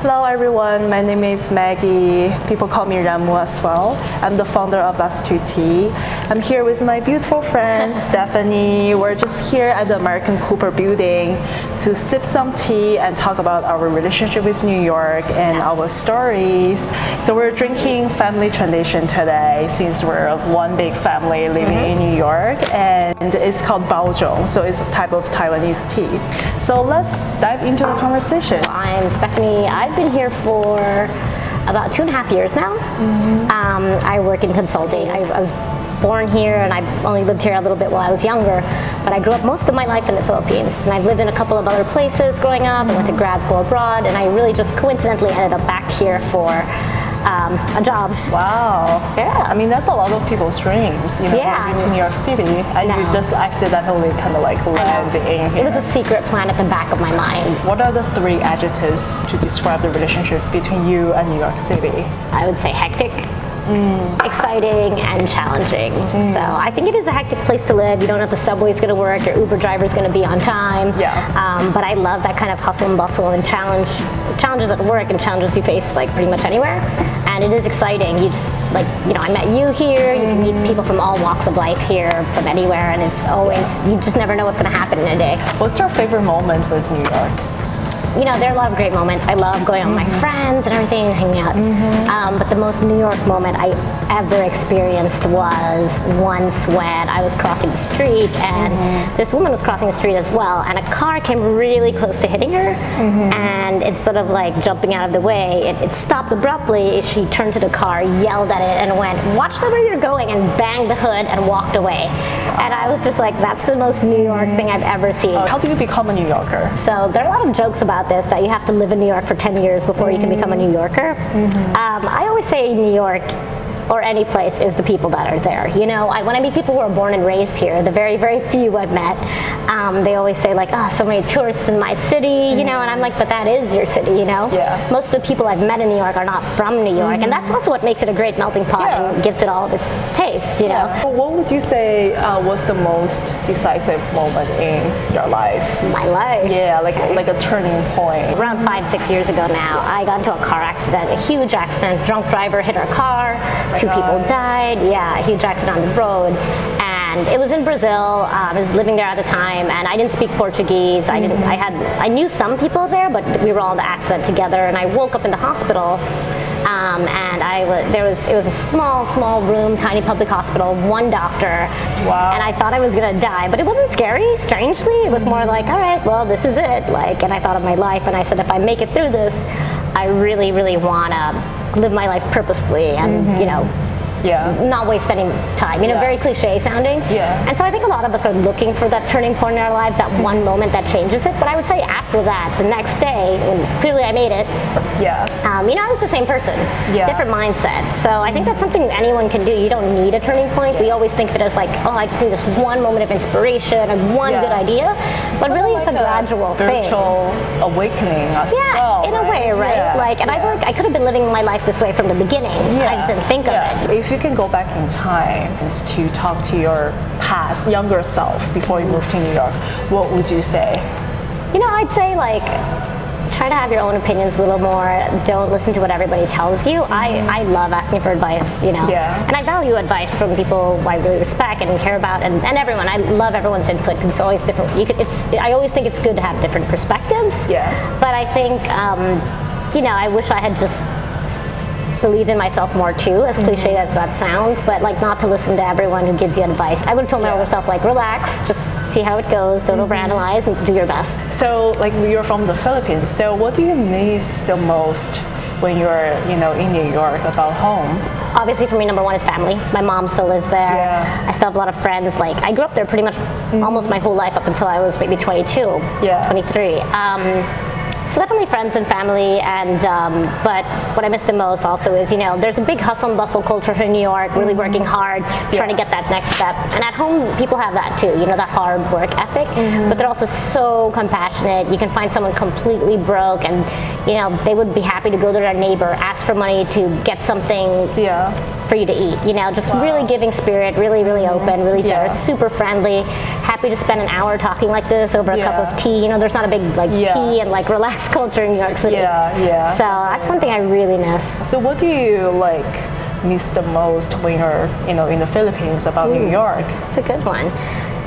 Hello everyone, my name is Maggie. People call me Ramu as well. I'm the founder of S2T. I'm here with my beautiful friend Stephaine. We're just here at the American Cooper building to sip some tea and talk about our relationship with New York and our stories. So we're drinking family tradition today since we're one big family living in New York, and it's called baozhong, so it's a type of Taiwanese tea. So let's dive into the conversation. I'm Stephanie. I've been here for about 2.5 years now. I work in consulting. I was born here and I only lived here a little bit while I was younger, but I grew up most of my life in the Philippines, and I've lived in a couple of other places growing up. I went to grad school abroad, and I really just coincidentally ended up back here for a job. Wow. Yeah. I mean, that's a lot of people's dreams, moving to New York City. And you just accidentally kind of like land in here. It was a secret plan at the back of my mind. What are the 3 adjectives to describe the relationship between you and New York City? I would say hectic, exciting, and challenging. So I think it is a hectic place to live. You don't know if the subway's going to work, your Uber driver's going to be on time. But I love that kind of hustle and bustle and challenges at work and challenges you face like pretty much anywhere. And it is exciting. You just I met you here. You can meet people from all walks of life here, from anywhere, and it's always, you just never know what's going to happen in a day. What's your favorite moment with New York? There are a lot of great moments. I love going out with my friends and everything, hanging out. But the most New York moment I ever experienced was once when I was crossing the street, and this woman was crossing the street as well, and a car came really close to hitting her, and instead of like jumping out of the way, it stopped abruptly. She turned to the car, yelled at it, and went, "Watch where you're going," and banged the hood and walked away. And I was just like, that's the most New York thing I've ever seen. How do you become a New Yorker? So there are a lot of jokes about this, that you have to live in New York for 10 years before you can become a New Yorker. I always say New York, or any place, is the people that are there. When I meet people who are born and raised here, the very, very few I've met, they always say like, so many tourists in my city, and I'm like, but that is your city, Most of the people I've met in New York are not from New York, and that's also what makes it a great melting pot and gives it all of its taste, What would you say was the most decisive moment in your life? My life? Yeah, like a turning point. Around 5-6 years ago now, I got into a car accident, a huge accident. Drunk driver hit our car. 2 people died. Yeah, a huge accident on the road. And it was in Brazil. I was living there at the time, and I didn't speak Portuguese. I knew some people there, but we were all in the accident together. And I woke up in the hospital, and it was a small room, tiny public hospital, 1 doctor. Wow. And I thought I was gonna die, but it wasn't scary. Strangely, it was more like, all right, well, this is it. And I thought of my life, and I said, if I make it through this, I really, really wanna live my life purposefully and not waste any time. Very cliche sounding. And so I think a lot of us are looking for that turning point in our lives, that one moment that changes it. But I would say after that, the next day, when clearly I made it, I was the same person, different mindset. So I think that's something anyone can do. You don't need a turning point. We always think of it as like, I just need this one moment of inspiration and one good idea. But really, it's a gradual thing. Spiritual awakening as well. In a way, right? And I feel like I could have been living my life this way from the beginning. I just didn't think of it. If you can go back in time to talk to your past, younger self before you moved to New York, what would you say? I'd say try to have your own opinions a little more. Don't listen to what everybody tells you. I love asking for advice, and I value advice from people I really respect and care about, and everyone. I love everyone's input because it's always different. I always think it's good to have different perspectives. But I think, I wish I had just believed in myself more too, as cliche as that sounds, but not to listen to everyone who gives you advice. I would have told my older self, relax, just see how it goes, don't overanalyze, and do your best. So you're from the Philippines, so what do you miss the most when you're in New York about home? Obviously for me, number one is family. My mom still lives there. I still have a lot of friends. I grew up there pretty much almost my whole life up until I was maybe 22, 23. So definitely friends and family, and but what I miss the most also is, there's a big hustle and bustle culture in New York, really working hard, trying to get that next step. And at home, people have that too, that hard work ethic, but they're also so compassionate. You can find someone completely broke, and they would be happy to go to their neighbor, ask for money to get something for you to eat. You know, just really giving spirit, really, really open, really generous, super friendly. Happy to spend an hour talking like this over a cup of tea. You know, there's not a big like tea and like relaxed culture in New York City. So that's one thing I really miss. So what do you like miss the most when you're, you know, in the Philippines about New York? It's a good one.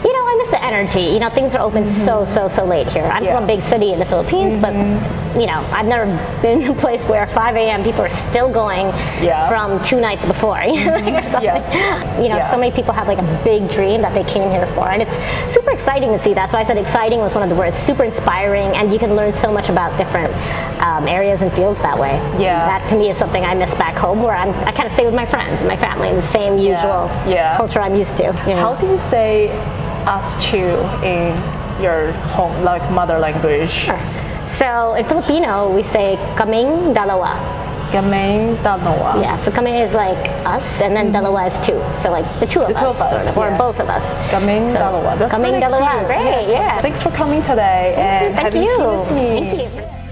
You know, I miss the energy. You know, things are open so late here. I'm from a big city in the Philippines, but you know, I've never been in a place where 5 a.m. people are still going from 2 nights before, you know, or something. You know, so many people have like a big dream that they came here for, and it's super exciting to see that. So I said exciting was one of the words. Super inspiring, and you can learn so much about different areas and fields that way. That to me is something I miss back home, where I kind of stay with my friends and my family in the same usual culture I'm used to. You know? How do you say us too in your home, like mother language? Sure. So in Filipino, we say kaming dalawa. Kaming dalawa. Yeah, so kaming is like us, and then dalawa is two. So like the two of us, sort of, or both of us. Kaming dalawa. That's kaming really dalawa. cute. Great, yeah. Thanks for coming today and Thank having you. tea with me. Thank you.